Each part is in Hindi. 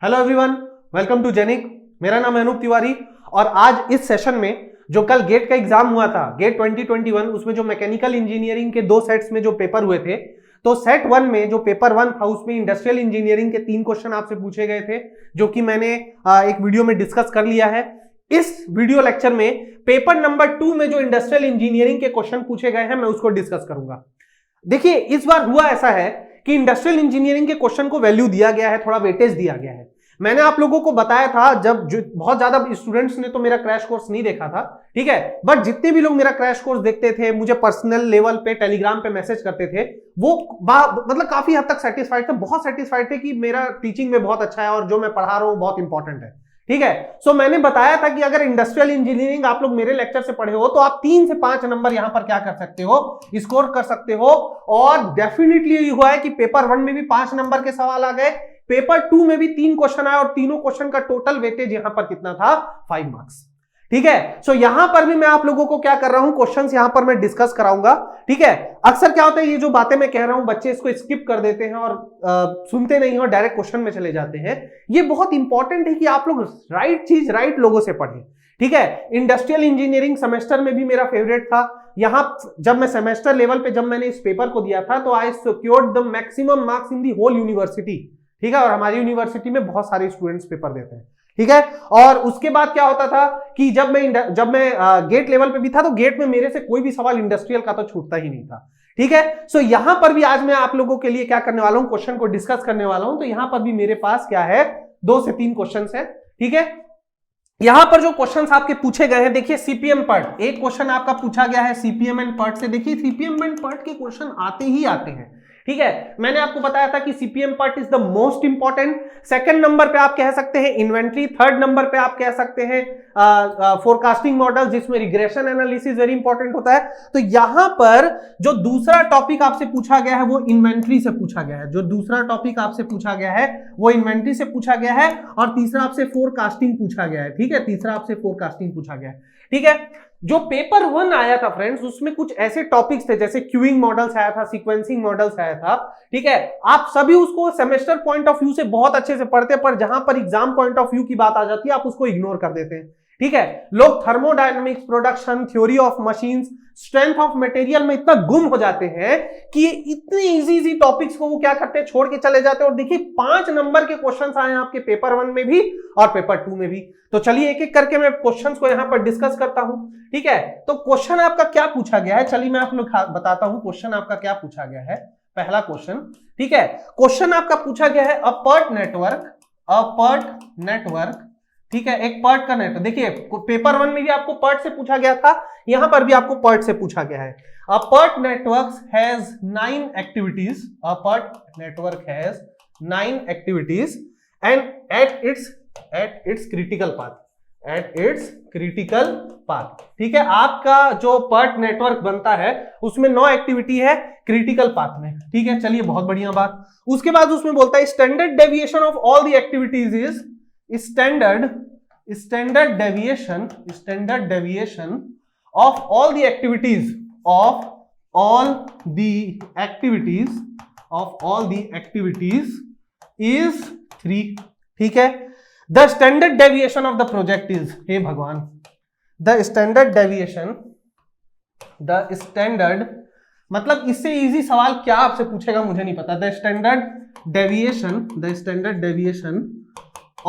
Hello everyone, welcome to Genic. मेरा नाम है अनूप तिवारी और आज इस सेशन में जो कल गेट का एग्जाम हुआ था, गेट 2021, उसमें जो मैकेनिकल इंजीनियरिंग के 2 सेट्स में जो पेपर हुए थे, तो सेट 1 में जो पेपर 1 था उसमें इंडस्ट्रियल इंजीनियरिंग के 3 क्वेश्चन आपसे पूछे गए थे, जो कि मैंने एक वीडियो में डिस्कस कर लिया है। इस वीडियो लेक्चर में पेपर नंबर 2 में जो इंडस्ट्रियल इंजीनियरिंग के क्वेश्चन पूछे गए हैं, मैं उसको डिस्कस करूंगा। देखिए, इस बार हुआ ऐसा है कि इंडस्ट्रियल इंजीनियरिंग के क्वेश्चन को वैल्यू दिया गया है, थोड़ा वेटेज दिया गया है। मैंने आप लोगों को बताया था, जब बहुत ज्यादा स्टूडेंट्स ने तो मेरा क्रैश कोर्स नहीं देखा था, ठीक है, बट जितने भी लोग मेरा क्रैश कोर्स देखते थे, मुझे पर्सनल लेवल पे टेलीग्राम पे मैसेज करते थे, वो मतलब काफी हद तक सेटिस्फाइड थे, बहुत सेटिस्फाइड थे कि मेरा टीचिंग में बहुत अच्छा है और जो मैं पढ़ा रहा हूं बहुत इंपॉर्टेंट है। ठीक है, सो मैंने बताया था कि अगर इंडस्ट्रियल इंजीनियरिंग आप लोग मेरे लेक्चर से पढ़े हो तो आप 3 से 5 नंबर यहां पर क्या कर सकते हो, स्कोर कर सकते हो। और डेफिनेटली ये हुआ है कि पेपर 1 में भी 5 नंबर के सवाल आ गए, पेपर 2 में भी 3 क्वेश्चन आए और तीनों क्वेश्चन का टोटल वेटेज यहां पर कितना था, 5 मार्क्स। ठीक है, सो यहां पर भी मैं आप लोगों को क्या कर रहा हूं, क्वेश्चंस यहां पर मैं डिस्कस कराऊंगा। ठीक है, अक्सर क्या होता है, ये जो बातें मैं कह रहा हूं बच्चे इसको स्किप कर देते हैं और सुनते नहीं और डायरेक्ट क्वेश्चन में चले जाते हैं। ये बहुत इंपॉर्टेंट है कि आप लोग राइट चीज राइट लोगों से पढ़ें। ठीक है, इंडस्ट्रियल इंजीनियरिंग सेमेस्टर में भी मेरा फेवरेट था। यहां जब मैं सेमेस्टर लेवल पे जब मैंने इस पेपर को दिया था तो I secured the maximum marks in the whole university. ठीक है, और हमारी यूनिवर्सिटी में बहुत सारे स्टूडेंट्स पेपर देते हैं। ठीक है, और उसके बाद क्या होता था कि जब मैं गेट लेवल पे भी था तो गेट में मेरे से कोई भी सवाल इंडस्ट्रियल का तो छूटता ही नहीं था। ठीक है, सो यहां पर भी आज मैं आप लोगों के लिए क्या करने वाला हूं, क्वेश्चन को डिस्कस करने वाला हूं। तो यहां पर भी मेरे पास क्या है, 2 से 3 क्वेश्चन है। ठीक है, यहां पर जो क्वेश्चंस आपके पूछे गए हैं, देखिए सीपीएम पार्ट, एक क्वेश्चन आपका पूछा गया है सीपीएम एंड पार्ट से। देखिए सीपीएम एंड पार्ट के क्वेश्चन आते ही आते हैं। ठीक है, मैंने आपको बताया था कि CPM part is the most important. Second number पे आप कह सकते हैं इन्वेंट्री, थर्ड नंबर पे आप कह सकते हैं फोरकास्टिंग मॉडल, जिसमें रिग्रेशन एनालिसिस वेरी इंपॉर्टेंट होता है। तो यहां पर जो दूसरा टॉपिक आपसे पूछा गया है वो इन्वेंट्री से पूछा गया है, जो दूसरा टॉपिक आपसे पूछा गया है वो इन्वेंट्री से पूछा गया है, और तीसरा आपसे फोरकास्टिंग पूछा गया है। ठीक है, तीसरा आपसे फोरकास्टिंग पूछा गया है। ठीक है, जो पेपर 1 आया था फ्रेंड्स, उसमें कुछ ऐसे टॉपिक्स थे जैसे क्यूइंग मॉडल्स आया था, सीक्वेंसिंग मॉडल्स आया था। ठीक है, आप सभी उसको सेमेस्टर पॉइंट ऑफ व्यू से बहुत अच्छे से पढ़ते हैं, पर जहां पर एग्जाम पॉइंट ऑफ व्यू की बात आ जाती है आप उसको इग्नोर कर देते हैं। ठीक है, लोग thermodynamics, production, theory of machines, strength of material में इतना गुम हो जाते हैं कि ये इतने इजी टॉपिक्स को वो क्या करते हैं, छोड़ के चले जाते हैं। और देखिए 5 नंबर के क्वेश्चंस आए हैं आपके पेपर 1 में भी और पेपर 2 में भी। तो चलिए एक एक करके मैं क्वेश्चंस को यहां पर डिस्कस करता हूं। ठीक है, तो क्वेश्चन आपका क्या पूछा गया है, चलिए मैं आप लोग बताता हूं क्वेश्चन आपका क्या पूछा गया है। पहला क्वेश्चन, ठीक है, क्वेश्चन आपका पूछा गया है अ पर्ट नेटवर्क। ठीक है, एक पर्ट का नेटवर्क। देखिए पेपर 1 में भी आपको पर्ट से पूछा गया था, यहां पर भी आपको पर्ट से पूछा गया है। A PERT network has 9 activities, a PERT network has 9 activities and at its critical path. ठीक है, आपका जो पर्ट नेटवर्क बनता है उसमें 9 एक्टिविटी है क्रिटिकल पाथ में। ठीक है, चलिए बहुत बढ़िया बात। उसके बाद उसमें बोलता है standard deviation of all the activities is standard deviation of all the activities is 3। ठीक है, the standard deviation of the project is, हे भगवान, the standard मतलब इससे इजी सवाल क्या आपसे पूछेगा मुझे नहीं पता। the standard deviation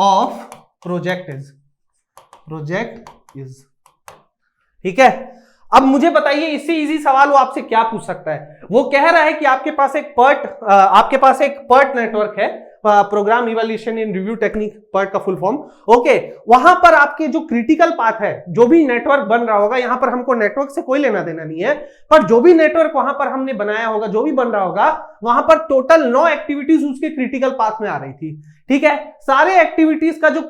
of project is। ठीक है, अब मुझे बताइए इससे इजी सवाल वो आपसे क्या पूछ सकता है। वो कह रहा है कि आपके पास एक पर्ट नेटवर्क है, प्रोग्राम इवैल्यूएशन इन रिव्यू टेक्निक, पर्ट का फुल फॉर्म। ओके, वहां पर आपके जो क्रिटिकल पाथ है, जो भी नेटवर्क बन रहा होगा, यहां पर हमको नेटवर्क से कोई लेना देना नहीं है, पर जो भी नेटवर्क वहां पर हमने बनाया होगा, जो भी बन रहा होगा, वहां पर टोटल 9 एक्टिविटीज उसके क्रिटिकल पाथ में आ रही थी। ठीक है, सारे एक्टिविटीज का जो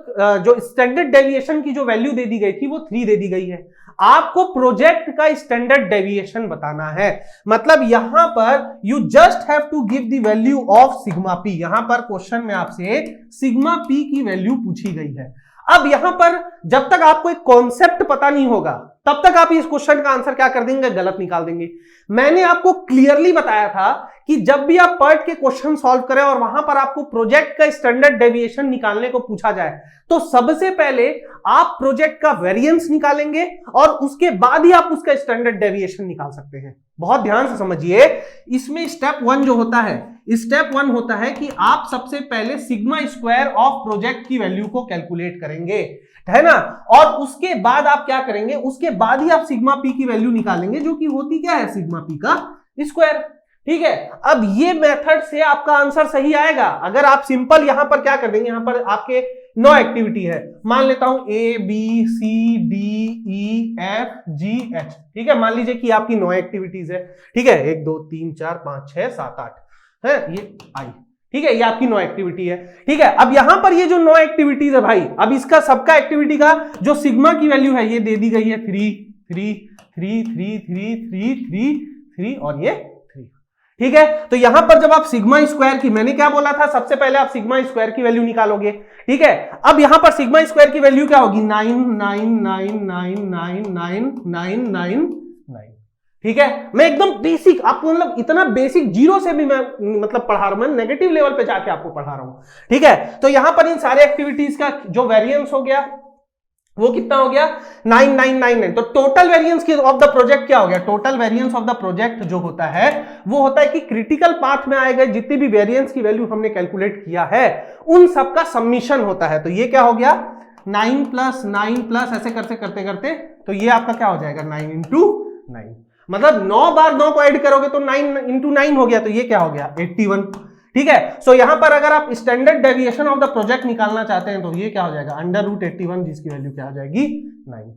स्टैंडर्ड डेविएशन की जो वैल्यू दे दी गई थी वो 3 दे दी गई है। आपको प्रोजेक्ट का स्टैंडर्ड डेविएशन बताना है, मतलब यहां पर you just have to give the value of sigma p. यहां पर क्वेश्चन में आपसे सिग्मा पी की वैल्यू पूछी गई है। अब यहां पर जब तक आपको एक कॉन्सेप्ट पता नहीं होगा तब तक आप इस क्वेश्चन का आंसर क्या कर देंगे, गलत निकाल देंगे। मैंने आपको क्लियरली बताया था कि जब भी आप पर्ट के क्वेश्चन सॉल्व करें और वहां पर आपको प्रोजेक्ट का स्टैंडर्ड डेविएशन निकालने को पूछा जाए तो सबसे पहले आप प्रोजेक्ट का वेरिएंस निकालेंगे और उसके बाद ही आप उसका स्टैंडर्ड डेविएशन निकाल सकते हैं। बहुत ध्यान से समझिए, इसमें स्टेप वन जो होता है, स्टेप वन होता है कि आप सबसे पहले सिग्मा स्क्वायर ऑफ प्रोजेक्ट की वैल्यू को कैलकुलेट करेंगे, है ना, और उसके बाद आप क्या करेंगे, उसके बाद ही आप सिग्मा पी की वैल्यू निकालेंगे जो कि होती क्या है, सिग्मा पी का स्क्वायर। ठीक है, अब ये मेथड से आपका आंसर सही आएगा। अगर आप सिंपल यहां पर क्या कर देंगे, यहां पर आपके 9 एक्टिविटी है, मान लेता हूं A B C D E F G H, ठीक है, मान लीजिए कि आपकी 9 एक्टिविटीज है, ठीक है, 1 2 3 4 5 6 7 8 है, ये आई, ठीक है, ये आपकी 9 एक्टिविटी है। ठीक है, अब यहां पर ये जो 9 एक्टिविटीज है भाई, अब इसका सबका एक्टिविटी का जो सिग्मा की वैल्यू है ये दे दी गई है 3 3 3 3 3 3 3 3 और ये 3। ठीक है, तो यहां पर जब आप सिग्मा स्क्वायर की, मैंने क्या बोला था, सबसे पहले आप सिग्मा स्क्वायर की वैल्यू निकालोगे। ठीक है, अब यहां पर सिग्मा स्क्वायर की वैल्यू क्या होगी, 9 9 9 9 9 9 9 9 9। ठीक है, मैं एकदम बेसिक आपको, मतलब इतना बेसिक जीरो से भी मैं मतलब पढ़ा रहा हूं, मैं नेगेटिव लेवल पे जाके आपको पढ़ा रहा हूं। ठीक है, तो यहां पर इन सारे एक्टिविटीज का जो वेरिएंस हो गया वो कितना हो गया, 9999। तो total variance of the project क्या हो गया, total variance of the project जो होता है वो होता है कि क्रिटिकल पाथ में आए गए जितनी भी वेरिएंस की वैल्यू हमने कैलकुलेट किया है उन सबका सम्मिशन होता है। तो ये क्या हो गया, 9 प्लस 9 प्लस ऐसे करते करते करते, तो ये आपका क्या हो जाएगा, 9 इंटू 9, मतलब 9 बार 9 को ऐड करोगे तो 9 इंटू 9 हो गया, तो ये क्या हो गया, 81। ठीक है, सो यहां पर अगर आप standard deviation of the project निकालना चाहते हैं तो ये क्या हो जाएगा, √81, जिसकी वैल्यू क्या हो जाएगी, 9।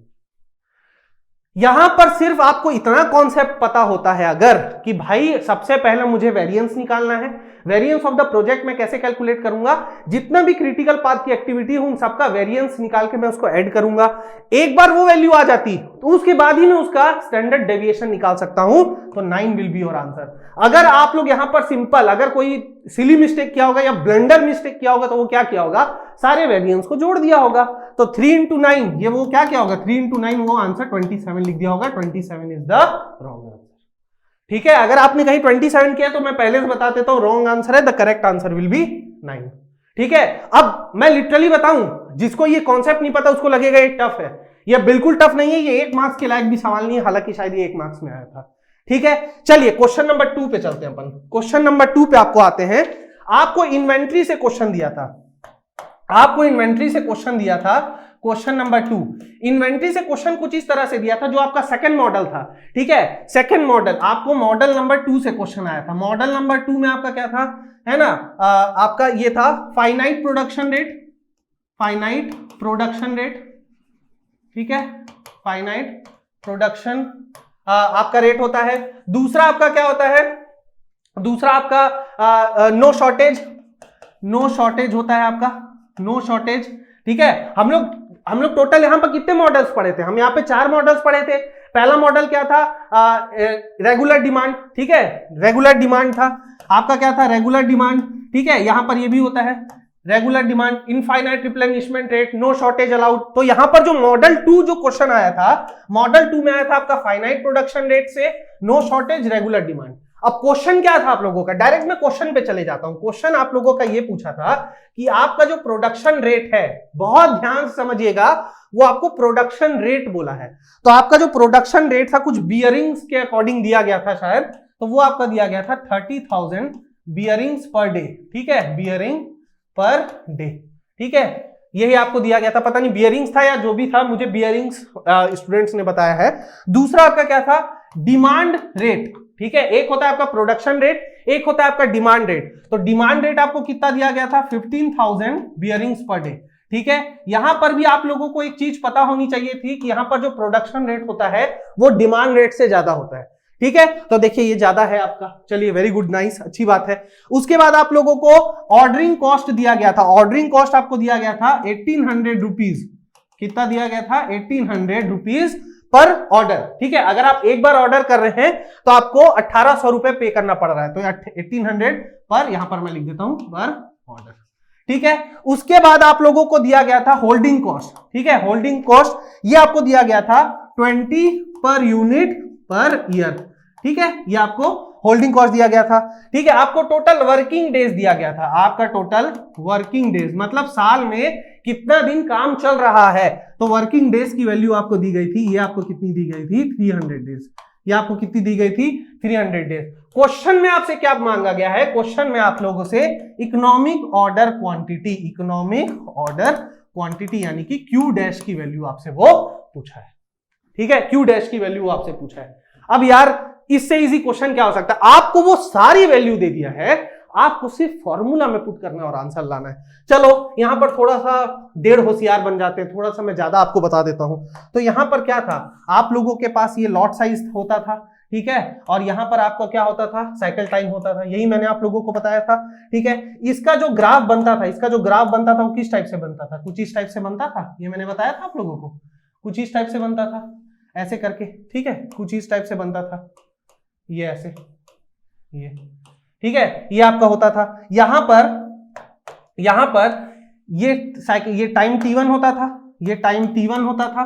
यहां पर सिर्फ आपको इतना कॉन्सेप्ट पता होता है अगर कि भाई सबसे पहले मुझे वेरिएंस निकालना है, वेरिएंस ऑफ द प्रोजेक्ट में कैसे कैलकुलेट करूंगा, जितना भी क्रिटिकल पाथ की एक्टिविटी है उन सबका वेरिएंस निकाल के मैं उसको ऐड करूंगा। एक बार वो वैल्यू आ जाती तो उसके बाद ही मैं उसका स्टैंडर्ड डेविएशन निकाल सकता हूं, तो 9 विल बी योर आंसर। अगर आप लोग यहां पर सिंपल, अगर कोई सिली मिस्टेक किया होगा या ब्लंडर मिस्टेक किया होगा तो वो क्या किया होगा, सारे वेरिएंस को जोड़ दिया होगा, तो 3 इंटू 9 ये वो क्या किया होगा, 3 इंटू 9 वो आंसर 27 लिख दिया होगा, 27 इज द रॉन्ग आंसर। ठीक है, अगर आपने कहीं 27 किया तो मैं पहले से बता देता हूं रॉन्ग आंसर है, the correct answer will be 9। ठीक है, अब मैं लिटरली बताऊं, जिसको ये कॉन्सेप्ट नहीं पता उसको लगेगा ये टफ है, ये बिल्कुल टफ नहीं है, ये 1 मार्क्स के लायक भी सवाल नहीं है, हालांकि शायद ये 1 मार्क्स में आया था। ठीक है, चलिए क्वेश्चन नंबर 2 पे चलते हैं अपन। क्वेश्चन नंबर 2 पे आपको आते हैं, आपको इन्वेंट्री से क्वेश्चन दिया था, आपको इन्वेंट्री से क्वेश्चन दिया था, क्वेश्चन नंबर 2। इन्वेंट्री से क्वेश्चन कुछ इस तरह से दिया था, जो आपका सेकंड मॉडल था। ठीक है, सेकंड मॉडल, आपको मॉडल नंबर 2 से क्वेश्चन आया था। मॉडल नंबर 2 में आपका क्या था, है ना, आपका ये था finite production rate, finite production rate. ठीक है, फाइनाइट प्रोडक्शन आपका रेट होता है। दूसरा आपका क्या होता है, दूसरा आपका नो शॉर्टेज, नो शॉर्टेज होता है आपका, नो शॉर्टेज। ठीक है, हम लोग टोटल यहां पर कितने मॉडल्स पढ़े थे, हम यहां पे 4 मॉडल्स पढ़े थे। पहला मॉडल क्या था, रेगुलर डिमांड। ठीक है, रेगुलर डिमांड था आपका, क्या था, रेगुलर डिमांड। ठीक है, यहां पर ये भी होता है regular demand, infinite replenishment rate, no shortage allowed. तो यहां पर जो मॉडल 2 जो क्वेश्चन आया था, मॉडल 2 में आया था आपका फाइनाइट प्रोडक्शन रेट से नो शॉर्टेज रेगुलर डिमांड। अब क्वेश्चन क्या था आप लोगों का, डायरेक्ट मैं क्वेश्चन पे चले जाता हूं। क्वेश्चन आप लोगों का ये पूछा था कि आपका जो प्रोडक्शन रेट है, बहुत ध्यान से समझिएगा, वो आपको प्रोडक्शन रेट बोला है। तो आपका जो प्रोडक्शन रेट था कुछ बियरिंग्स के अकॉर्डिंग दिया गया था शायद, तो वो आपका दिया गया था 30,000 बियरिंग्स पर डे। ठीक है, बियरिंग पर डे। ठीक है, यही आपको दिया गया था, पता नहीं बियरिंग्स था या जो भी था, मुझे बियरिंग्स स्टूडेंट्स ने बताया है। दूसरा आपका क्या था, डिमांड रेट। ठीक है, एक होता है आपका प्रोडक्शन रेट, एक होता है आपका डिमांड रेट। तो डिमांड रेट आपको कितना दिया गया था, 15,000 बियरिंग्स पर डे। ठीक है, यहां पर भी आप लोगों को एक चीज पता होनी चाहिए थी कि यहां पर जो प्रोडक्शन रेट होता है वो डिमांड रेट से ज्यादा होता है। ठीक है, तो देखिए ये ज्यादा है आपका, चलिए वेरी गुड, नाइस, अच्छी बात है। उसके बाद आप लोगों को ऑर्डरिंग कॉस्ट दिया गया था, ऑर्डरिंग कॉस्ट आपको दिया गया था 1800 रुपीज। कितना दिया गया था, 1800 रुपीज पर ऑर्डर। ठीक है, अगर आप एक बार ऑर्डर कर रहे हैं तो आपको 1800 रुपए पे करना पड़ रहा है, तो 1800 पर, यहां पर मैं लिख देता हूं पर ऑर्डर। ठीक है, उसके बाद आप लोगों को दिया गया था होल्डिंग कॉस्ट। ठीक है, होल्डिंग कॉस्ट ये आपको दिया गया था 20 पर यूनिट पर ईयर। ठीक है, ये आपको होल्डिंग कॉस्ट दिया गया था। ठीक है, आपको टोटल वर्किंग डेज दिया गया था। आपका टोटल वर्किंग डेज मतलब साल में कितना दिन काम चल रहा है, तो वर्किंग डेज की वैल्यू आपको दी गई थी। ये आपको कितनी दी गई थी? 300 डेज। ये आपको कितनी दी गई थी? 300 डेज। क्वेश्चन में आपसे क्या मांगा गया है? क्वेश्चन में आप लोगों से economic order quantity, economic order quantity यानी कि क्यू डैश की वैल्यू आपसे वो पूछा है। ठीक है, क्यू डैश की वैल्यू आपसे पूछा है। अब यार इससे इजी क्वेश्चन क्या हो सकता है? आपको वो सारी वैल्यू दे दिया है, आपको सिर्फ फॉर्मूला में पुट करना है और आंसर लाना है। चलो यहां पर थोड़ा सा डेढ़ होशियार बन जाते हैं, थोड़ा सा मैं ज्यादा आपको बता देता हूं। तो यहां पर क्या था, आप लोगों के पास ये लॉट साइज होता था। ठीक है, और यहां पर आपका क्या होता था? साइकिल टाइम होता था। यही मैंने आप लोगों को बताया था। ठीक है, इसका जो ग्राफ बनता था, इसका जो ग्राफ बनता था वो किस टाइप से बनता था? कुछ इस टाइप से बनता था। ये मैंने बताया था आप लोगों को, कुछ इस टाइप से बनता था, ऐसे करके। ठीक है, कुछ इस टाइप से बनता था, ये ऐसे, ये। ठीक है, ये आपका होता था। यहां पर ये साइकिल, ये टाइम t1 होता था, ये टाइम t1 होता था।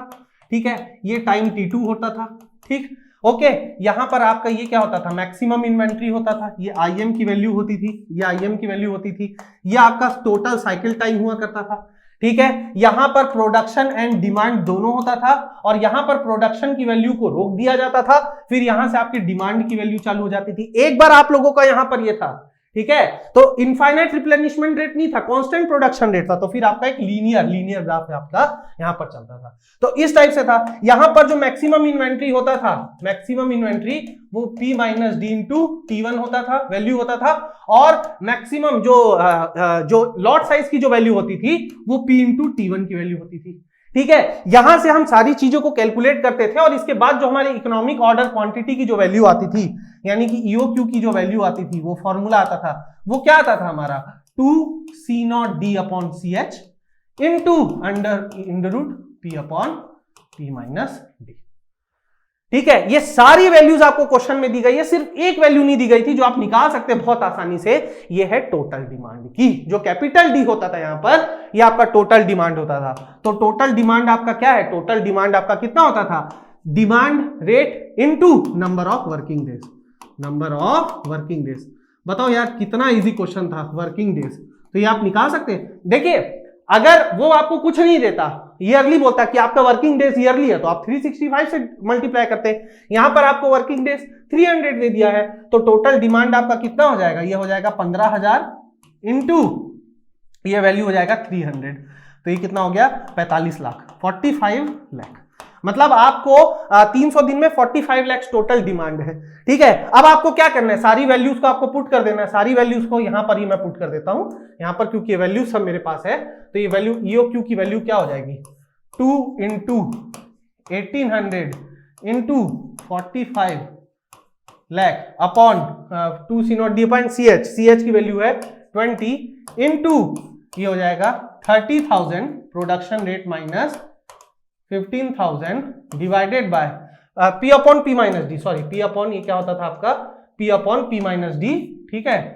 ठीक है, ये टाइम t2 होता था। ठीक, ओके। यहां पर आपका ये क्या होता था? मैक्सिमम इन्वेंट्री होता था। ये IM की वैल्यू होती थी, ये IM की वैल्यू होती थी। ये आपका टोटल साइकिल टाइम हुआ करता था। ठीक है, यहां पर प्रोडक्शन एंड डिमांड दोनों होता था, और यहां पर प्रोडक्शन की वैल्यू को रोक दिया जाता था, फिर यहां से आपकी डिमांड की वैल्यू चालू हो जाती थी। एक बार आप लोगों का यहां पर ये था। ठीक है, तो इनफाइनाइट रिप्लेनिशमेंट रेट नहीं था, कांस्टेंट प्रोडक्शन रेट था। तो फिर आपका एक लीनियर ग्राफ आपका यहां पर चलता था। तो इस टाइप से था। यहां पर जो मैक्सिमम इन्वेंट्री होता था, मैक्सिमम इन्वेंट्री वो P minus D into T1 होता था, वैल्यू होता था। और मैक्सिमम जो लॉट साइज की जो वैल्यू होती थी वो P इंटू T1 की वैल्यू होती थी। ठीक है, यहां से हम सारी चीजों को कैलकुलेट करते थे, और इसके बाद जो हमारी इकोनॉमिक ऑर्डर क्वांटिटी की जो वैल्यू आती थी, यानी कि EOQ की जो वैल्यू आती थी, वो फॉर्मूला आता था। वो क्या आता था हमारा? 2C0D upon CH into under root P upon P minus D। ठीक है, ये सारी वैल्यूज आपको क्वेश्चन में दी गई है। सिर्फ एक वैल्यू नहीं दी गई थी जो आप निकाल सकते हैं बहुत आसानी से, ये है टोटल डिमांड की। जो कैपिटल डी होता था यहां पर, ये आपका टोटल डिमांड होता था। तो टोटल डिमांड आपका क्या है? टोटल डिमांड आपका कितना होता था? Demand rate into number of working days, number of working days. बताओ यार कितना इजी क्वेश्चन था, वर्किंग डेज। तो ये आप निकाल सकते हैं। देखिए, अगर वो आपको कुछ नहीं देता, ईयरली बोलता कि आपका वर्किंग डेज ईयरली है, तो आप 365 से मल्टीप्लाई करते हैं। यहां पर आपको वर्किंग डेज 300 दे दिया है, तो टोटल डिमांड आपका कितना हो जाएगा? ये हो जाएगा 15,000 इंटू ये वैल्यू हो जाएगा 300। तो ये कितना हो गया? 45 लाख, 45 लाख। मतलब आपको 300 दिन में 45 लाख टोटल डिमांड है। ठीक है, अब आपको क्या करना है? सारी वैल्यूज को आपको पुट कर देना है। सारी वैल्यूज को यहां पर ही मैं पुट कर देता हूं, यहां पर, क्योंकि ये वैल्यू सब मेरे पास है। तो ये वैल्यू EOQ की वैल्यू क्या हो जाएगी? 2 into 1800 into 45 lakh upon 2C0D upon CH की वैल्यू है 20 इंटू ये हो जाएगा 30,000 production rate minus 15,000 divided by P upon P minus D. Sorry, P upon ये क्या होता था आपका? P upon P minus D. ठीक है,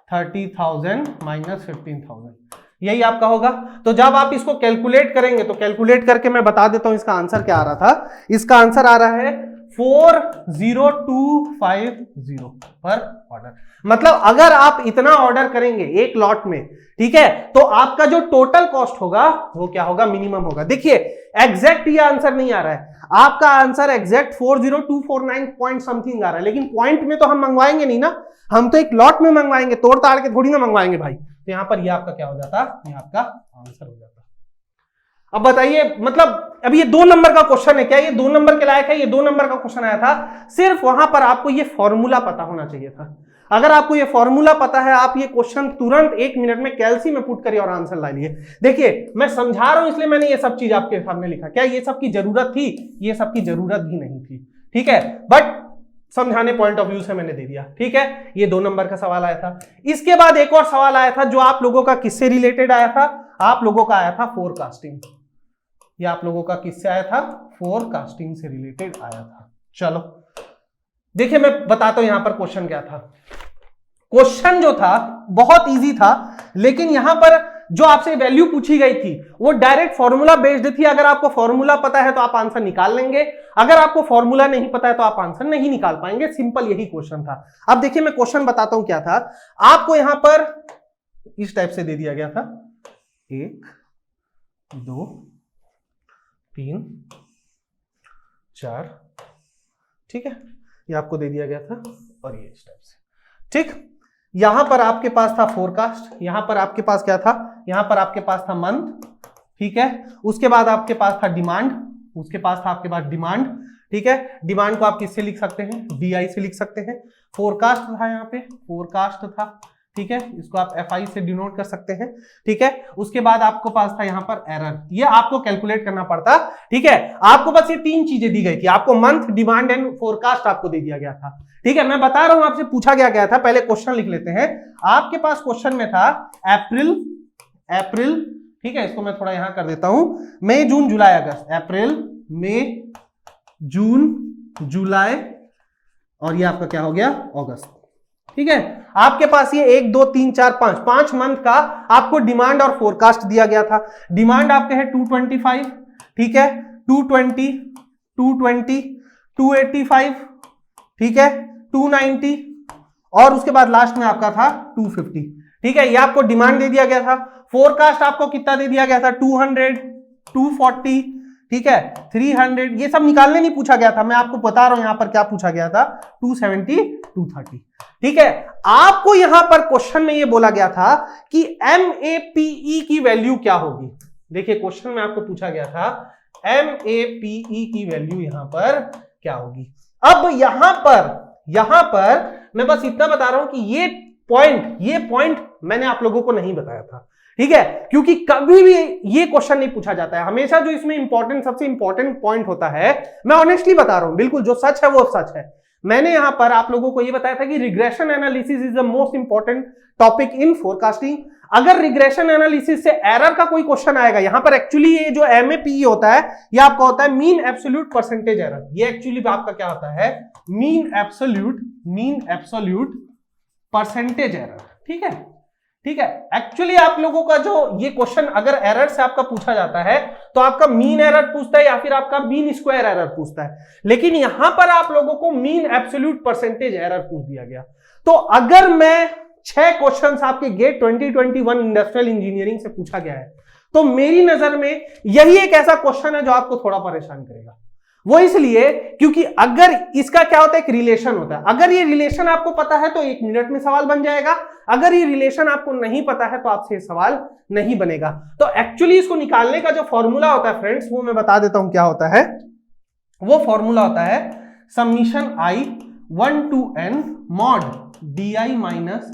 30,000 माइनस 15,000, यही आपका होगा। तो जब आप इसको कैलकुलेट करेंगे, तो कैलकुलेट करके मैं बता देता हूं इसका आंसर क्या आ रहा था। इसका आंसर आ रहा है 40250 पर ऑर्डर। मतलब अगर आप इतना ऑर्डर करेंगे एक लॉट में, ठीक है, तो आपका जो टोटल कॉस्ट होगा वो क्या होगा? मिनिमम होगा। देखिए, एग्जैक्ट ये आंसर नहीं आ रहा है, आपका आंसर एग्जैक्ट 40249 पॉइंट समथिंग आ रहा है, लेकिन पॉइंट में तो हम मंगवाएंगे नहीं ना, हम तो एक लॉट में मंगवाएंगे, तोड़ ताड़ के थोड़ी ना मंगवाएंगे भाई। तो यहां पर ये आपका क्या हो जाता? ये आपका आंसर हो जाता। अब बताइए, मतलब अब ये 2 नंबर का क्वेश्चन है, क्या ये 2 नंबर के लायक है? ये 2 नंबर का क्वेश्चन आया था। सिर्फ वहां पर आपको ये फॉर्मूला पता होना चाहिए था। अगर आपको ये फॉर्मूला पता है, आप ये क्वेश्चन तुरंत 1 मिनट में कैलसी में पुट करिए और आंसर ला लिए। देखिए, मैं समझा रहा हूं इसलिए मैंने ये सब चीज आपके सामने लिखा। क्या ये सब की जरूरत थी? ये सब की जरूरत भी नहीं थी। ठीक है, बट समझाने पॉइंट ऑफ व्यू से मैंने दे दिया। ठीक है, ये 2 नंबर का सवाल आया था। इसके बाद एक और सवाल आया था जो आप लोगों का किससे रिलेटेड आया था? आप लोगों का आया था फोरकास्टिंग। ये आप लोगों का किससे आया था? फोरकास्टिंग से रिलेटेड आया था। चलो देखिए, मैं बताता हूं यहां पर क्वेश्चन क्या था। क्वेश्चन जो था बहुत इजी था, लेकिन यहां पर जो आपसे वैल्यू पूछी गई थी वो डायरेक्ट फॉर्मूला बेस्ड थी। अगर आपको फॉर्मूला पता है तो आप आंसर निकाल लेंगे, अगर आपको फॉर्मूला नहीं पता है तो आप आंसर नहीं निकाल पाएंगे। सिंपल यही क्वेश्चन था। अब देखिए मैं क्वेश्चन बताता हूं क्या था। आपको यहां पर इस टाइप से दे दिया गया था 1 2 3 4, ठीक है, ये आपको दे दिया गया था और ये इस टाइप से, ठीक। यहां पर आपके पास था फोरकास्ट, यहां पर आपके पास क्या था, यहां पर आपके पास था मंथ, ठीक है। उसके बाद आपके पास था डिमांड, उसके पास था आपके पास डिमांड, ठीक है। डिमांड को आप किससे लिख सकते हैं, DI से लिख सकते हैं। फोरकास्ट था, यहाँ पे फोरकास्ट था, ठीक है, इसको आप FI से डिनोट कर सकते हैं, ठीक है। उसके बाद आपको पास था यहाँ पर एरर, ये आपको कैलकुलेट करना पड़ता, ठीक है। आपको बस ये 3 चीजें दी गई थी, आपको मंथ, डिमांड एंड फोरकास्ट आपको दे दिया गया था, ठीक है। मैं बता रहा हूं आपसे पूछा गया था। पहले क्वेश्चन लिख लेते हैं। आपके पास क्वेश्चन में था अप्रैल, ठीक है, इसको मैं थोड़ा यहां कर देता हूं, मई जून जुलाई अगस्त, अप्रैल मई जून जुलाई और ये आपका क्या हो गया अगस्त, ठीक है। आपके पास ये 1 2 3 4 5 मंथ का आपको डिमांड और फोरकास्ट दिया गया था। डिमांड आपके है 225, ठीक है, 220, 220, 285, ठीक है, 290 और उसके बाद लास्ट में आपका था 250, ठीक है। ये आपको डिमांड दे दिया गया था। फोरकास्ट आपको कितना दे दिया गया था, 200, 240, ठीक है, 300, ये सब निकालने नहीं पूछा गया था, मैं आपको बता रहा हूं यहां पर क्या पूछा गया था, 270, 230, ठीक है। आपको यहां पर क्वेश्चन में ये बोला गया था कि MAPE की वैल्यू क्या होगी। देखिए क्वेश्चन में आपको पूछा गया था MAPE की वैल्यू यहां पर क्या होगी। अब यहां पर मैं बस इतना बता रहा हूं कि ये पॉइंट मैंने आप लोगों को नहीं बताया था, ठीक है, क्योंकि कभी भी ये क्वेश्चन नहीं पूछा जाता है। हमेशा जो इसमें सबसे इंपॉर्टेंट पॉइंट होता है, मैं ऑनेस्टली बता रहा हूं, बिल्कुल जो सच है वो सच है। मैंने यहां पर आप लोगों को ये बताया था कि regression analysis is the most important topic in forecasting. अगर रिग्रेशन एनालिसिस से एरर का कोई क्वेश्चन आएगा, यहां पर एक्चुअली ये जो MAPE होता है, ये आपका होता है मीन एब्सोल्यूट परसेंटेज एरर। ये एक्चुअली आपका क्या होता है, मीन एब्सोल्यूट परसेंटेज एरर, ठीक है, ठीक है। एक्चुअली आप लोगों का जो ये क्वेश्चन अगर एरर से आपका पूछा जाता है तो आपका मीन एरर पूछता है या फिर आपका मीन स्क्वायर एरर पूछता है, लेकिन यहां पर आप लोगों को मीन एब्सोल्यूट परसेंटेज एरर पूछ दिया गया। तो अगर मैं 6 क्वेश्चंस आपके गेट 2021 इंडस्ट्रियल इंजीनियरिंग से पूछा गया है, तो मेरी नजर में यही एक ऐसा क्वेश्चन है जो आपको थोड़ा परेशान करेगा। वो इसलिए क्योंकि अगर इसका क्या होता है, एक रिलेशन होता है। अगर ये रिलेशन आपको पता है तो 1 मिनट में सवाल बन जाएगा, अगर ये रिलेशन आपको नहीं पता है तो आपसे सवाल नहीं बनेगा। तो एक्चुअली इसको निकालने का जो फॉर्मूला होता है फ्रेंड्स, वो मैं बता देता हूं क्या होता है। वो फॉर्मूला होता है summation I 1 to n mod DI minus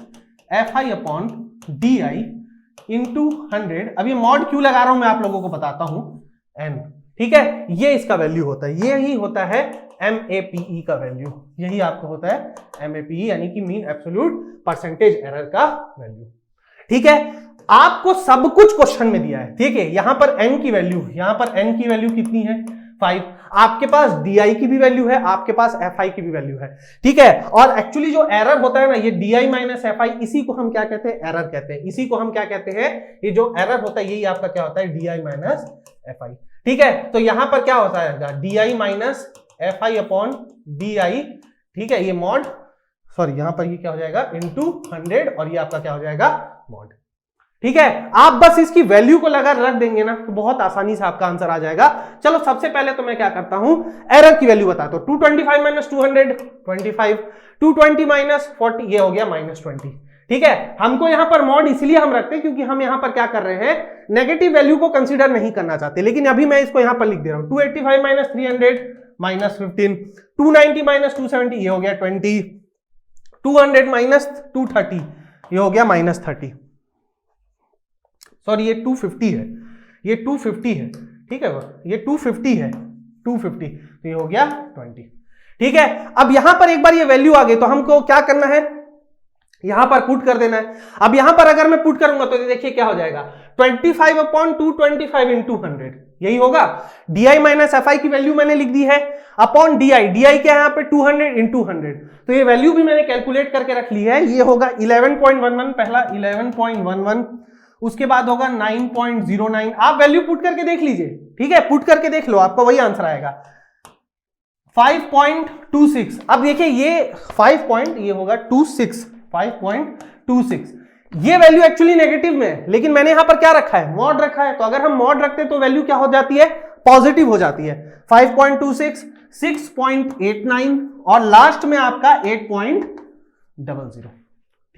FI upon DI into 100। अब ये मॉड क्यों लगा रहा हूं मैं आप लोगों को बताता हूं, n, ठीक है, ये इसका वैल्यू होता है, यही होता है MAPE का वैल्यू, यही आपको होता है MAPE यानी कि मीन एब्सोल्यूट परसेंटेज एरर का वैल्यू, ठीक है। आपको सब कुछ क्वेश्चन में दिया है, ठीक है। यहां पर n की वैल्यू, यहां पर n की वैल्यू कितनी है, 5। आपके पास DI की भी वैल्यू है, आपके पास FI की भी वैल्यू है, ठीक है। और एक्चुअली जो एरर होता है ना, ये DI माइनस FI, इसी को हम क्या कहते हैं, एरर कहते हैं। इसी को हम क्या कहते हैं, ये जो एरर होता है यही आपका क्या होता है, DI माइनस FI, ठीक है। तो यहां पर क्या होता है, DI minus FI upon DI, ठीक है, ये मॉड, सॉरी यहां पर ये क्या हो जाएगा इनटू 100 और ये आपका क्या हो जाएगा मॉड, ठीक है। आप बस इसकी वैल्यू को लगा रख देंगे ना तो बहुत आसानी से आपका आंसर आ जाएगा। चलो सबसे पहले तो मैं क्या करता हूं, एरर की वैल्यू बताता हूं। 225 माइनस 200 25, 220 माइनस 40 ये हो गया माइनस 20, ठीक है। हमको यहां पर मॉड इसलिए हम रखते हैं क्योंकि हम यहां पर क्या कर रहे हैं, नेगेटिव वैल्यू को कंसीडर नहीं करना चाहते, लेकिन अभी मैं इसको यहां पर लिख दे रहा हूं। 285 माइनस 300 माइनस 15, 290 माइनस 270 ये हो गया 20, 200 माइनस 230 ये हो गया माइनस 30, सॉरी ये 250 है, ये 250 है, ठीक है, ये 250 है, 250 तो ये हो गया 20, ठीक है। अब यहां पर एक बार ये वैल्यू आ गई तो हमको क्या करना है, यहां पर पुट कर देना है। अब यहां पर अगर मैं पुट करूंगा तो देखिए क्या हो जाएगा, 25 अपॉन 225 इंटू 100 यही होगा। DI माइनस FI की वैल्यू मैंने लिख दी है अपॉन DI, DI क्या है यहाँ पे 200 इंटू 100, तो ये वैल्यू भी मैंने कैलकुलेट करके रख ली है। ये होगा 11.11, पहला 11.11, उसके बाद होगा 9.09। आप वैल्यू पुट करके देख लीजिए, ठीक है, पुट करके देख लो, आपको वही आंसर आएगा 5.26। अब देखिए ये 5 ये होगा 26, 5.26। ये वैल्यू एक्चुअली नेगेटिव में है, लेकिन मैंने यहां पर क्या रखा है, मॉड रखा है, तो अगर हम मॉड रखते हैं तो वैल्यू क्या हो जाती है, पॉजिटिव हो जाती है। 5.26, 6.89 और लास्ट में आपका 8.00।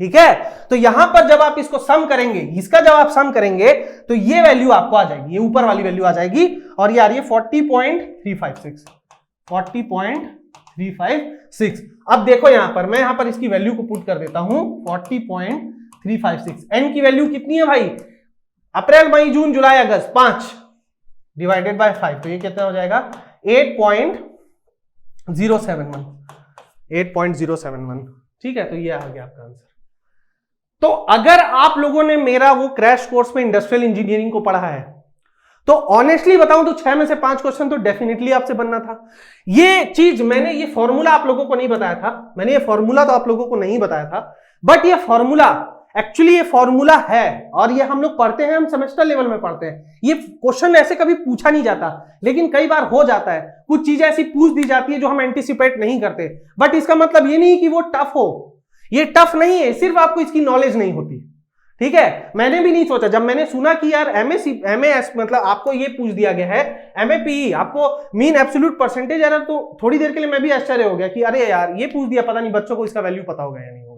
ठीक है, तो यहां पर जब आप इसको सम करेंगे, इसका जब आप सम करेंगे तो ये वैल्यू आपको आ जाएगी, ये ऊपर वाली वैल्यू आ जाएगी और ये आ रही है 40.356, 40.356। अब देखो यहां पर मैं यहां पर इसकी वैल्यू को पुट कर देता हूं 40.356। एन की वैल्यू कितनी है भाई, अप्रैल मई जून जुलाई अगस्त 5 डिवाइडेड बाय 5, तो ये कितना हो जाएगा 8.071, 8.071। ठीक है, तो ये आ गया आपका आंसर। तो अगर आप लोगों ने मेरा वो क्रैश कोर्स में इंडस्ट्रियल इंजीनियरिंग को पढ़ा है तो ऑनेस्टली बताऊं तो 6 में से 5 क्वेश्चन तो डेफिनेटली आपसे बनना था। ये चीज मैंने ये फॉर्मूला आप लोगों को नहीं बताया था, मैंने ये फॉर्मूला तो आप लोगों को नहीं बताया था, बट ये फॉर्मूला एक्चुअली ये फॉर्मूला है और ये हम लोग पढ़ते हैं, हम सेमेस्टर लेवल में पढ़ते हैं। ये क्वेश्चन ऐसे कभी पूछा नहीं जाता, लेकिन कई बार हो जाता है, कुछ चीजें ऐसी पूछ दी जाती है जो हम एंटिसिपेट नहीं करते, बट इसका मतलब ये नहीं कि वो टफ हो, ये टफ नहीं है, सिर्फ आपको इसकी नॉलेज नहीं होती। ठीक है, मैंने भी नहीं सोचा, जब मैंने सुना कि यार एमएस मतलब आपको ये पूछ दिया गया है एमएपीई, आपको मीन एब्सोल्यूट परसेंटेज एरर, तो थोड़ी देर के लिए मैं भी आश्चर्य हो गया कि अरे यार ये पूछ दिया, पता नहीं बच्चों को इसका वैल्यू पता होगा या नहीं होगा।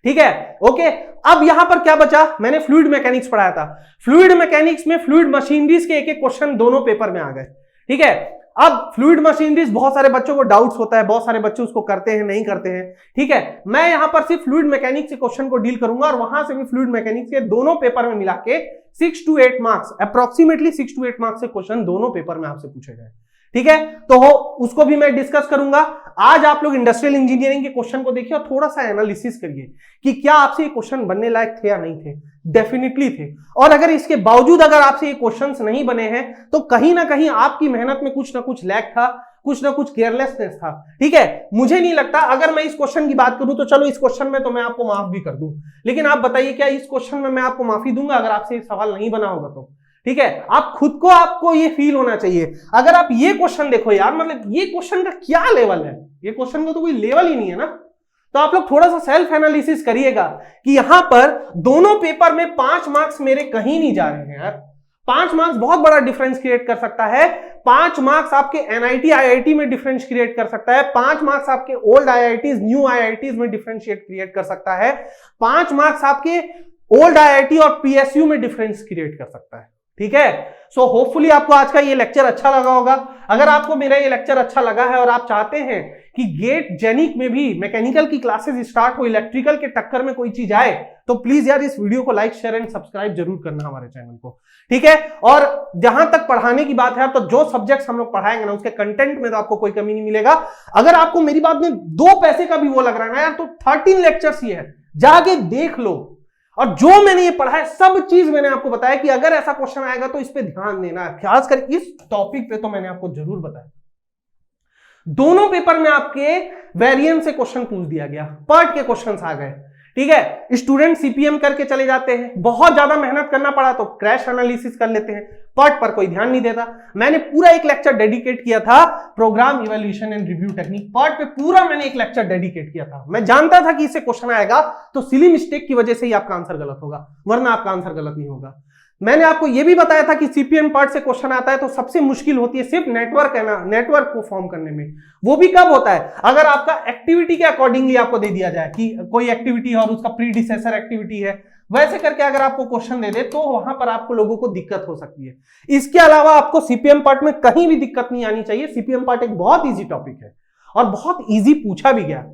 ठीक है, ओके। अब यहां पर क्या बचा, मैंने फ्लूइड मैकेनिक्स पढ़ाया था, फ्लूइड मैकेनिक्स में फ्लूइड मशीनरीज के एक एक क्वेश्चन दोनों पेपर में आ गए। ठीक है, अब फ्लूइड मशीनरीज बहुत सारे बच्चों को डाउट्स होता है, बहुत सारे बच्चे उसको करते हैं नहीं करते हैं। ठीक है, मैं यहां पर सिर्फ फ्लूइड मैकेनिक्स के क्वेश्चन को डील करूंगा और वहां से भी फ्लूइड मैकेनिक्स के दोनों पेपर में मिला के 6 to 8 marks, approximately 6 to 8 marks से क्वेश्चन दोनों पेपर में आपसे पूछे गए। ठीक है, तो उसको भी मैं डिस्कस करूंगा। आज आप लोग इंडस्ट्रियल इंजीनियरिंग के क्वेश्चन को देखिए और थोड़ा सा एनालिसिस करिए कि क्या आपसे ये क्वेश्चन बनने लायक थे या नहीं थे। डेफिनेटली थे, और अगर इसके बावजूद अगर आपसे ये क्वेश्चंस नहीं बने हैं तो कहीं ना कहीं आपकी मेहनत में कुछ ना कुछ लैक था, कुछ ना कुछ केयरलेसनेस था। ठीक है, मुझे नहीं लगता, अगर मैं इस क्वेश्चन की बात करूं तो चलो इस क्वेश्चन में तो मैं आपको माफ भी कर दूं, लेकिन आप बताइए क्या इस क्वेश्चन में मैं आपको माफी दूंगा अगर आपसे एक सवाल नहीं बना होगा तो? ठीक है, आप खुद को, आपको ये फील होना चाहिए। अगर आप ये क्वेश्चन देखो यार, मतलब ये क्वेश्चन का क्या लेवल है, ये क्वेश्चन का तो कोई लेवल ही नहीं है ना, तो आप लोग थोड़ा सा सेल्फ एनालिसिस करिएगा कि यहां पर दोनों पेपर में 5 मार्क्स मेरे कहीं नहीं जा रहे हैं यार। 5 मार्क्स बहुत बड़ा डिफरेंस क्रिएट कर सकता है। 5 मार्क्स आपके एनआईटी आईआईटी में डिफरेंस क्रिएट कर सकता है। 5 मार्क्स आपके ओल्ड आईआईटीज न्यू आईआईटीज में डिफरेंशिएट क्रिएट कर सकता है। 5 मार्क्स आपके ओल्ड आईआईटी और पीएसयू में डिफरेंस क्रिएट कर सकता है। ठीक है, सो होपफुली आपको आज का ये लेक्चर अच्छा लगा होगा। अगर आपको मेरा ये लेक्चर अच्छा लगा है और आप चाहते हैं कि गेट जेनिक में भी मैकेनिकल की क्लासेस स्टार्ट हो, इलेक्ट्रिकल के टक्कर में कोई चीज आए, तो प्लीज यार इस वीडियो को लाइक शेयर एंड सब्सक्राइब जरूर करना हमारे चैनल को। ठीक है, और जहां तक पढ़ाने की बात है तो जो सब्जेक्ट्स हम लोग पढ़ाएंगे ना उसके कंटेंट में तो आपको कोई कमी नहीं मिलेगा। अगर आपको मेरी बात में 2 पैसे का भी वो लग रहा है ना यार, तो 13 लेक्चर्स ही है, जाके देख लो। और जो मैंने ये पढ़ा है सब चीज मैंने आपको बताया कि अगर ऐसा क्वेश्चन आएगा तो इस पे ध्यान देना है, खासकर इस टॉपिक पे तो मैंने आपको जरूर बताया। दोनों पेपर में आपके वेरिएंस से क्वेश्चन पूछ दिया गया, पार्ट के क्वेश्चंस आ गए। ठीक है, स्टूडेंट सीपीएम करके चले जाते हैं, बहुत ज्यादा मेहनत करना पड़ा तो क्रैश एनालिसिस कर लेते हैं, पार्ट पर कोई ध्यान नहीं देता। मैंने पूरा एक लेक्चर डेडिकेट किया था program evaluation and review technique, part पे पूरा मैंने एक लेक्चर डेडिकेट किया था। मैं जानता था कि इससे क्वेश्चन आएगा तो सिली मिस्टेक की वजह से ही आपका आंसर गलत होगा, वरना आपका आंसर गलत नहीं होगा। मैंने आपको यह भी बताया था कि सीपीएम पार्ट से क्वेश्चन आता है तो सबसे मुश्किल होती है सिर्फ नेटवर्क को फॉर्म करने में। वो भी कब होता है, अगर आपका एक्टिविटी के अकॉर्डिंगली आपको दे दिया जाए कि कोई एक्टिविटी है और उसका प्रीडिसेसर एक्टिविटी है, वैसे करके अगर आपको क्वेश्चन दे दे तो वहां पर आपको लोगों को दिक्कत हो सकती है। इसके अलावा आपको सीपीएम पार्ट में कहीं भी दिक्कत नहीं आनी चाहिए। सीपीएम पार्ट एक बहुत ईजी टॉपिक है और बहुत ईजी पूछा भी गया।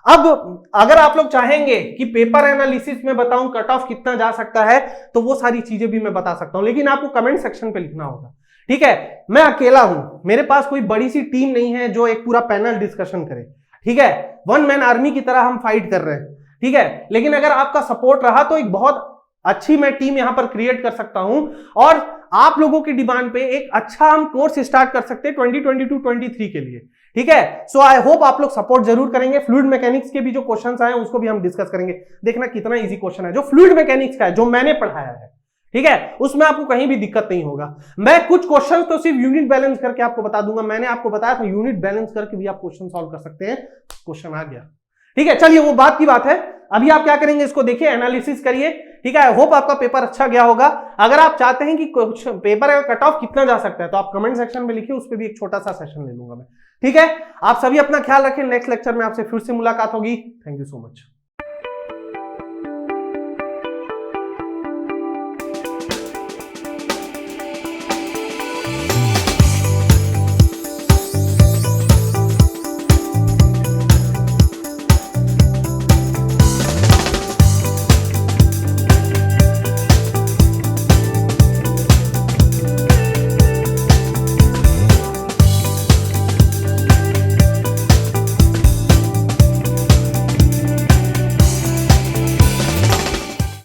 अब अगर आप लोग चाहेंगे कि पेपर एनालिसिस में बताऊं कट ऑफ कितना जा सकता है तो वो सारी चीजें भी मैं बता सकता हूं, लेकिन आपको कमेंट सेक्शन पे लिखना होगा। ठीक है, मैं अकेला हूं, मेरे पास कोई बड़ी सी टीम नहीं है जो एक पूरा पैनल डिस्कशन करे। ठीक है, 1 मैन आर्मी की तरह हम फाइट कर रहे हैं। ठीक है, लेकिन अगर आपका सपोर्ट रहा तो एक बहुत अच्छी मैं टीम यहां पर क्रिएट कर सकता हूं और आप लोगों की डिमांड पे एक अच्छा हम कोर्स स्टार्ट कर सकते हैं 2022-23 के लिए। ठीक है, सो आई होप आप लोग सपोर्ट जरूर करेंगे। फ्लूइड मैकेनिक्स के भी जो क्वेश्चंस आए उसको भी हम डिस्कस करेंगे। देखना कितना इजी क्वेश्चन है जो फ्लूइड मैकेनिक्स का है, जो मैंने पढ़ाया है। ठीक है, उसमें आपको कहीं भी दिक्कत नहीं होगा। मैं कुछ क्वेश्चन तो सिर्फ यूनिट बैलेंस करके आपको बता दूंगा, मैंने आपको बताया था यूनिट बैलेंस करके भी आप क्वेश्चन सॉल्व कर सकते हैं, क्वेश्चन आ गया। ठीक है, चलिए वो बात की बात है। अभी आप क्या करेंगे, इसको देखिए, एनालिसिस करिए। ठीक है, आई होप आपका पेपर अच्छा गया होगा। अगर आप चाहते हैं कि पेपर का कट ऑफ कितना जा सकता है तो आप कमेंट सेक्शन में लिखिए, उस पर भी एक छोटा सा सेशन ले लूंगा मैं। ठीक है, आप सभी अपना ख्याल रखें, नेक्स्ट लेक्चर में आपसे फिर से मुलाकात होगी। Thank you so much.